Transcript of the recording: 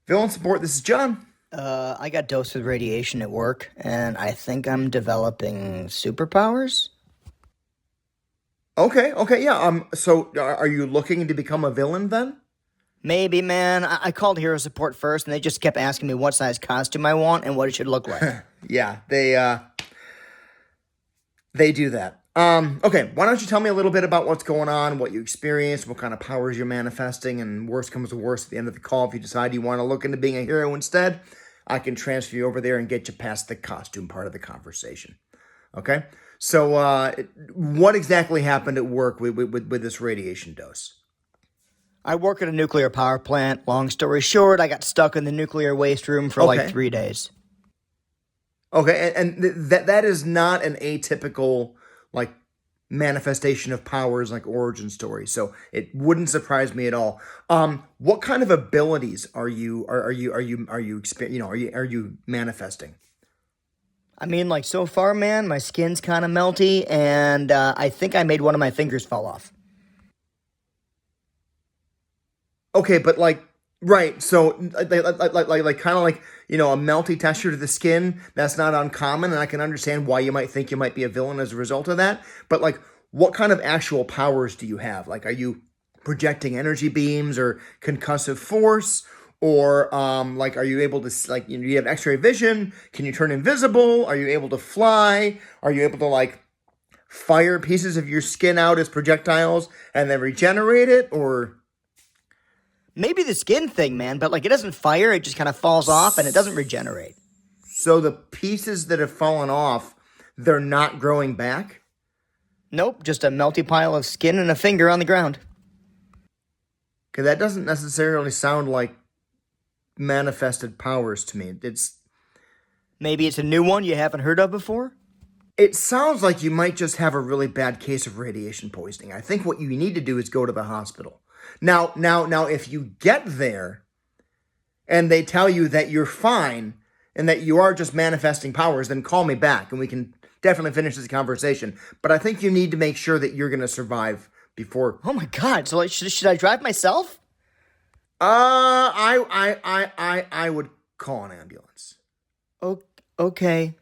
Villain support, this is John. I got dosed with radiation at work, and I think I'm developing superpowers. Okay, yeah. So are you looking to become a villain then? Maybe, man. I called Hero Support first, and they just kept asking me what size costume I want and what it should look like. Yeah, they do that. Okay, why don't you tell me a little bit about what's going on, what you experienced, what kind of powers you're manifesting, and worst comes to worst at the end of the call, if you decide you want to look into being a hero instead, I can transfer you over there and get you past the costume part of the conversation. Okay? So, what exactly happened at work with this radiation dose? I work at a nuclear power plant. Long story short, I got stuck in the nuclear waste room for like Okay. 3 days. Okay, and that is not an atypical like manifestation of powers like origin story. So it wouldn't surprise me at all. What kind of abilities are you manifesting? I mean, like, so far, man, my skin's kind of melty, and I think I made one of my fingers fall off. Okay, but like right, so like kind of like a melty texture to the skin. That's not uncommon, and I can understand why you might think you might be a villain as a result of that. But like, what kind of actual powers do you have? Like, are you projecting energy beams or concussive force? Or like, are you able to you have X-ray vision? Can you turn invisible? Are you able to fly? Are you able to like fire pieces of your skin out as projectiles and then regenerate it? Or Maybe the skin thing, man, but like it doesn't fire, it just kind of falls off and it doesn't regenerate. so the pieces that have fallen off, they're not growing back? Nope, just a melty pile of skin and a finger on the ground. Okay, that doesn't necessarily sound like manifested powers to me. Maybe it's a new one you haven't heard of before? It sounds like you might just have a really bad case of radiation poisoning. I think what you need to do is go to the hospital. Now, if you get there and they tell you that you're fine and that you are just manifesting powers, then call me back and we can definitely finish this conversation. But I think you need to make sure that you're going to survive before. Oh my god, so like, should I drive myself? I would call an ambulance. Okay.